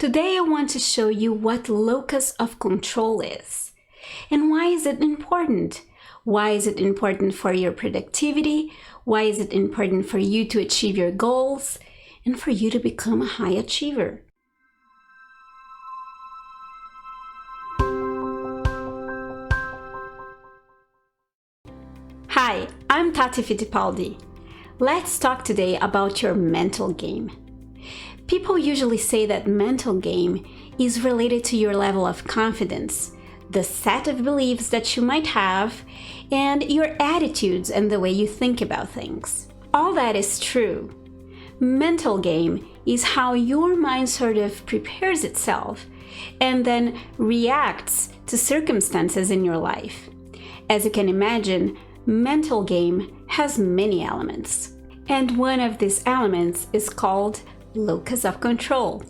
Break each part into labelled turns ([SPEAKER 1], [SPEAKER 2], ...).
[SPEAKER 1] Today I want to show you what locus of control is. And why is it important? Why is it important for your productivity? Why is it important for you to achieve your goals and for you to become a high achiever? Hi, I'm Tatyana Fittipaldi. Let's talk today about your mental game. People usually say that mental game is related to your level of confidence, the set of beliefs that you might have, and your attitudes and the way you think about things. All that is true. Mental game is how your mind sort of prepares itself and then reacts to circumstances in your life. As you can imagine, mental game has many elements, and one of these elements is called locus of control.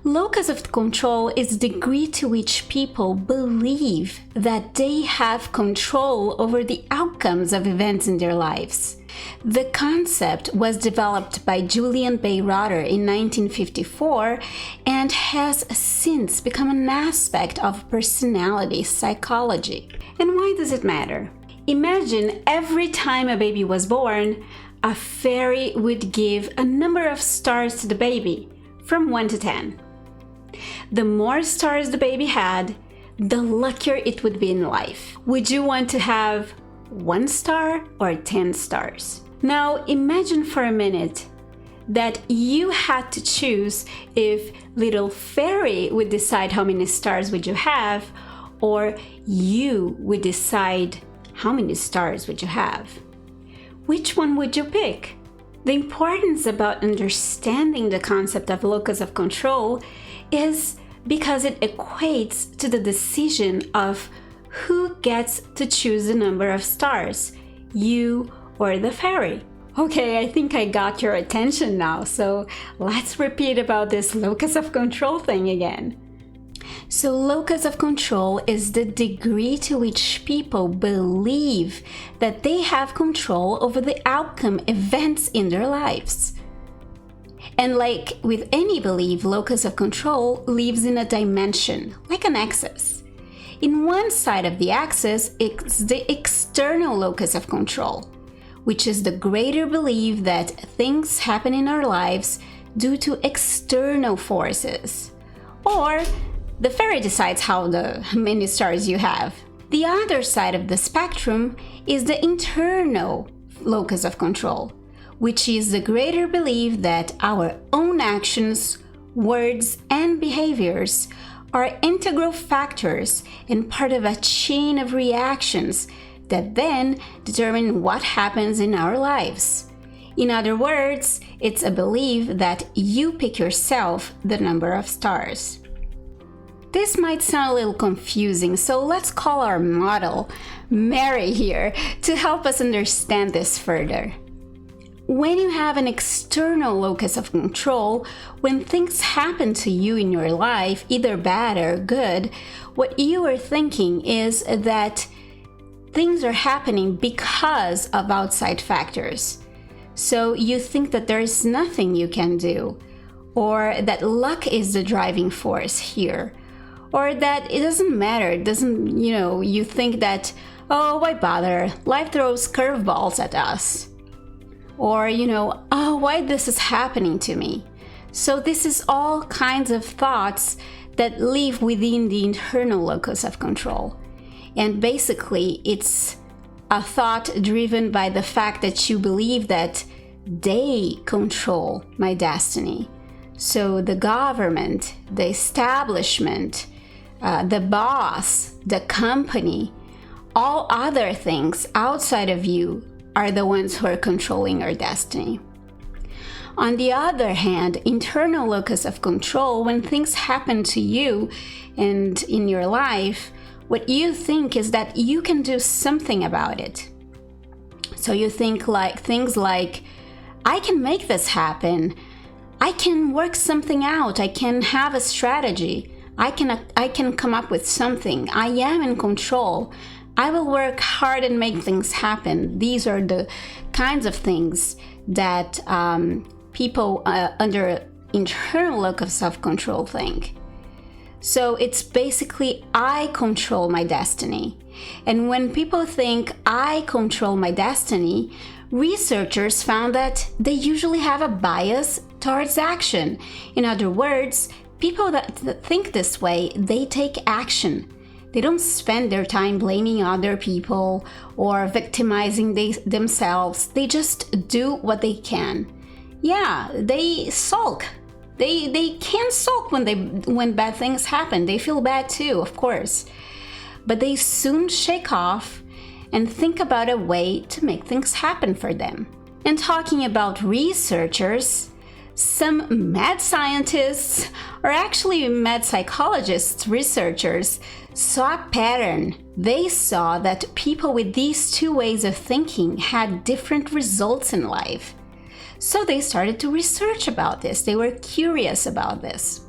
[SPEAKER 1] Locus of control is the degree to which people believe that they have control over the outcomes of events in their lives. The concept was developed by Julian Bayreuther in 1954 and has since become an aspect of personality psychology. And why does it matter? Imagine every time a baby was born, a fairy would give a number of stars to the baby, from 1 to 10. The more stars the baby had, the luckier it would be in life. Would you want to have 1 star or 10 stars? Now imagine for a minute that you had to choose if little fairy would decide how many stars would you have, or you would decide how many stars would you have. Which one would you pick? The importance about understanding the concept of locus of control is because it equates to the decision of who gets to choose the number of stars, you or the fairy. Okay, I think I got your attention now, so let's repeat about this locus of control thing again. So locus of control is the degree to which people believe that they have control over the outcome events in their lives. And like with any belief, locus of control lives in a dimension, like an axis. In one side of the axis is the external locus of control, which is the greater belief that things happen in our lives due to external forces, or the fairy decides how many stars you have. The other side of the spectrum is the internal locus of control, which is the greater belief that our own actions, words, and behaviors are integral factors and part of a chain of reactions that then determine what happens in our lives. In other words, it's a belief that you pick yourself the number of stars. This might sound a little confusing, so let's call our model Mary here to help us understand this further. When you have an external locus of control, when things happen to you in your life, either bad or good, what you are thinking is that things are happening because of outside factors. So you think that there is nothing you can do, or that luck is the driving force here. Or that it doesn't matter, you think that, oh, why bother? Life throws curveballs at us. Or, oh, why this is happening to me? So this is all kinds of thoughts that live within the internal locus of control. And basically, it's a thought driven by the fact that you believe that they control my destiny. So the government, the establishment, the boss, the company, all other things outside of you are the ones who are controlling your destiny. On the other hand, internal locus of control, when things happen to you and in your life, what you think is that you can do something about it. So you think things like, I can make this happen. I can work something out. I can have a strategy. I can come up with something. I am in control. I will work hard and make things happen. These are the kinds of things that people under internal locus of control thing. So it's basically I control my destiny. And when people think I control my destiny, researchers found that they usually have a bias towards action. In other words, people that think this way, they take action. They don't spend their time blaming other people or victimizing themselves. They just do what they can. Yeah, they sulk. They can sulk when bad things happen. They feel bad too, of course. But they soon shake off and think about a way to make things happen for them. And talking about researchers, some mad scientists, or actually mad psychologists, researchers, saw a pattern. They saw that people with these two ways of thinking had different results in life. So they started to research about this. They were curious about this.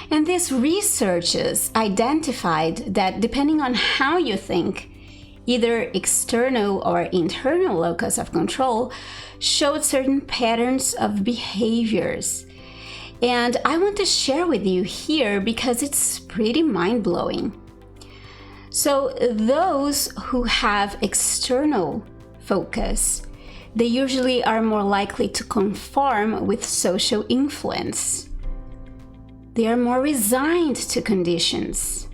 [SPEAKER 1] And these researchers identified that depending on how you think, either external or internal locus of control showed certain patterns of behaviors. And I want to share with you here because it's pretty mind-blowing. So those who have external focus, they usually are more likely to conform with social influence. They are more resigned to conditions.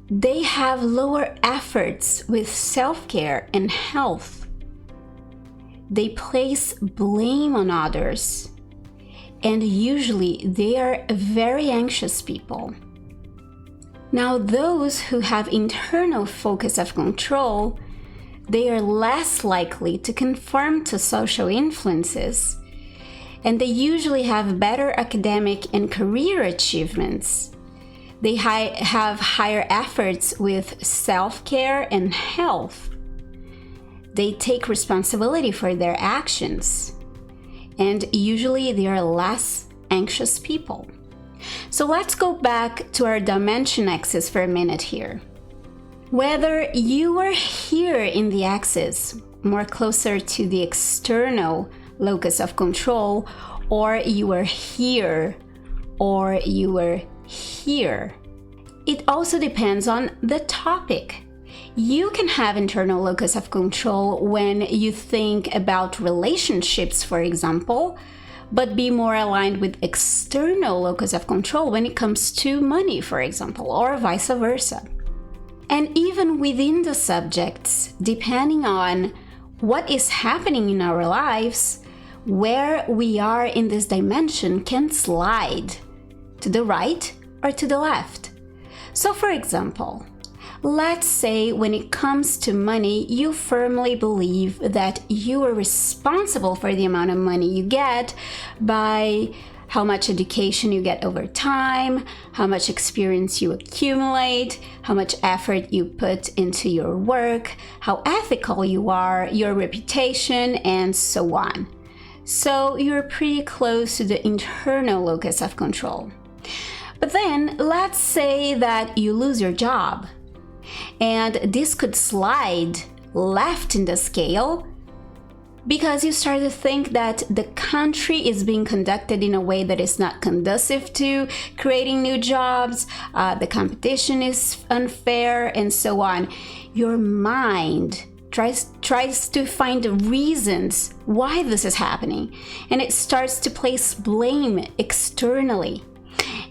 [SPEAKER 1] They have lower efforts with self-care and health. They place blame on others. And usually they are very anxious people. Now, those who have internal focus of control, they are less likely to conform to social influences, and they usually have better academic and career achievements. They have higher efforts with self-care and health. They take responsibility for their actions, and usually they are less anxious people. So let's go back to our dimension axis for a minute here. Whether you are here in the axis, more closer to the external locus of control, or you are here, or you are here, it also depends on the topic. You can have internal locus of control when you think about relationships, for example, but be more aligned with external locus of control when it comes to money, for example, or vice versa. And even within the subjects, depending on what is happening in our lives, where we are in this dimension can slide to the right or to the left. So for example, let's say when it comes to money, you firmly believe that you are responsible for the amount of money you get by how much education you get over time, how much experience you accumulate, how much effort you put into your work, how ethical you are, your reputation, and so on. So you're pretty close to the internal locus of control. But then let's say that you lose your job, and this could slide left in the scale because you start to think that the country is being conducted in a way that is not conducive to creating new jobs, the competition is unfair, and so on. Your mind tries to find reasons why this is happening, and it starts to place blame externally.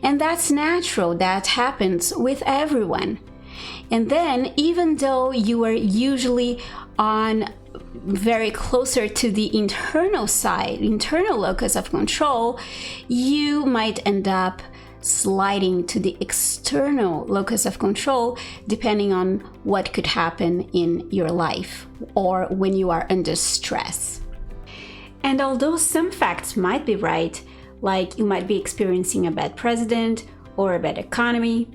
[SPEAKER 1] And that's natural, that happens with everyone. And then, even though you are usually on very closer to the internal side, internal locus of control, you might end up sliding to the external locus of control depending on what could happen in your life or when you are under stress. And although some facts might be right, like you might be experiencing a bad president or a bad economy,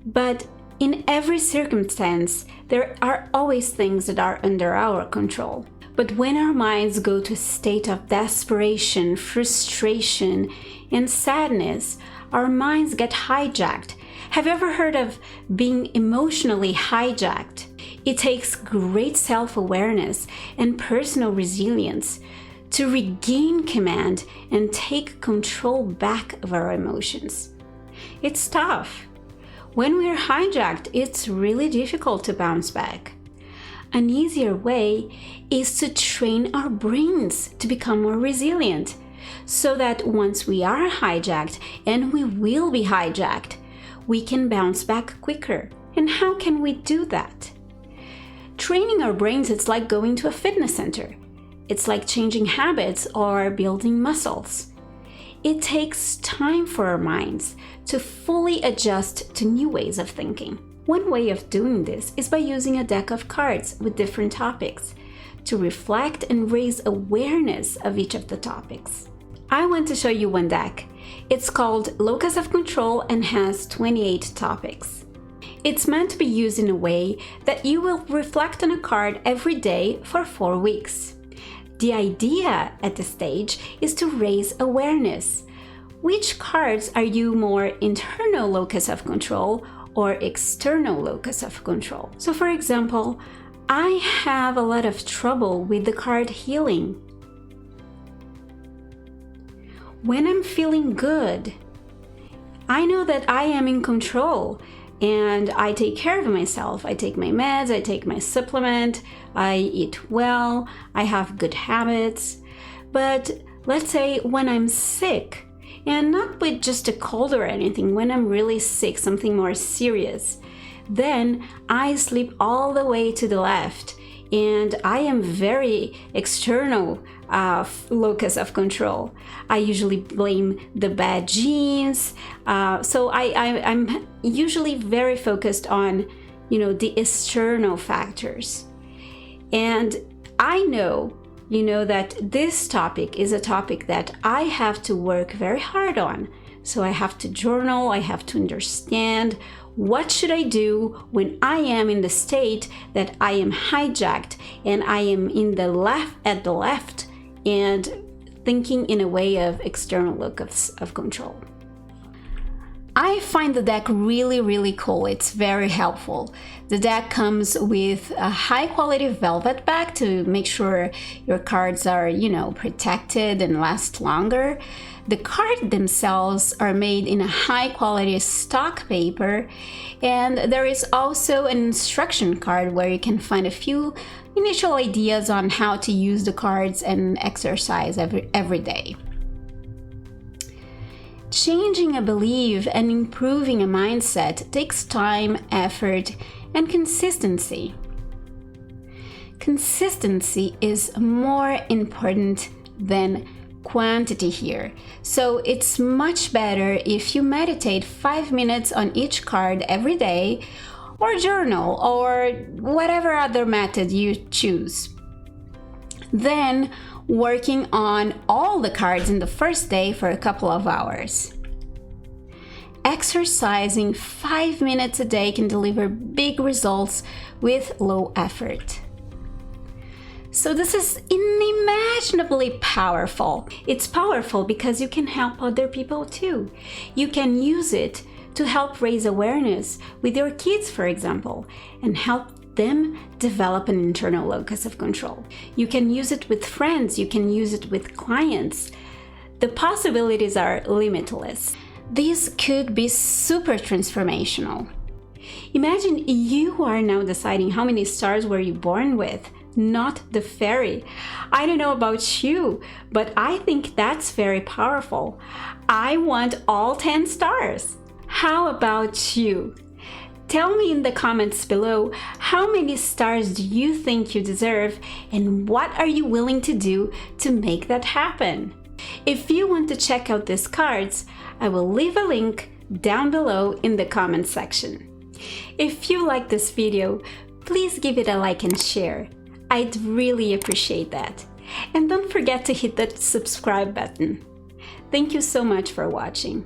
[SPEAKER 1] but in every circumstance, there are always things that are under our control. But when our minds go to a state of desperation, frustration, and sadness, our minds get hijacked. Have you ever heard of being emotionally hijacked? It takes great self-awareness and personal resilience to regain command and take control back of our emotions. It's tough. When we're hijacked, it's really difficult to bounce back. An easier way is to train our brains to become more resilient, so that once we are hijacked, and we will be hijacked, we can bounce back quicker. And how can we do that? Training our brains, it's like going to a fitness center. It's like changing habits or building muscles. It takes time for our minds to fully adjust to new ways of thinking. One way of doing this is by using a deck of cards with different topics to reflect and raise awareness of each of the topics. I want to show you one deck. It's called Locus of Control and has 28 topics. It's meant to be used in a way that you will reflect on a card every day for 4 weeks. The idea at this stage is to raise awareness. Which cards are you more internal locus of control or external locus of control? So for example, I have a lot of trouble with the card healing. When I'm feeling good, I know that I am in control and I take care of myself. I take my meds, I take my supplement, I eat well, I have good habits. But let's say when I'm sick, and not with just a cold or anything, when I'm really sick, something more serious, then I slip all the way to the left and I am very external locus of control. I usually blame the bad genes. So I'm usually very focused on, the external factors. And I know, that this topic is a topic that I have to work very hard on. So I have to journal, I have to understand what should I do when I am in the state that I am hijacked and I am at the left and thinking in a way of external locus of control. I find the deck really, really cool. It's very helpful. The deck comes with a high quality velvet back to make sure your cards are, protected and last longer. The cards themselves are made in a high quality stock paper, and there is also an instruction card where you can find a few initial ideas on how to use the cards and exercise every day. Changing a belief and improving a mindset takes time, effort, and consistency. Consistency is more important than quantity here. So it's much better if you meditate 5 minutes on each card every day, or journal, or whatever other method you choose. Then working on all the cards in the first day for a couple of hours. Exercising 5 minutes a day can deliver big results with low effort. So this is unimaginably powerful. It's powerful because you can help other people too. You can use it to help raise awareness with your kids, for example, and help them develop an internal locus of control. You can use it with friends, you can use it with clients. The possibilities are limitless. These could be super transformational. Imagine you are now deciding how many stars were you born with, not the fairy. I don't know about you, but I think that's very powerful. I want all 10 stars. How about you? Tell me in the comments below, how many stars do you think you deserve, and what are you willing to do to make that happen? If you want to check out these cards, I will leave a link down below in the comments section. If you like this video, please give it a like and share. I'd really appreciate that. And don't forget to hit that subscribe button. Thank you so much for watching.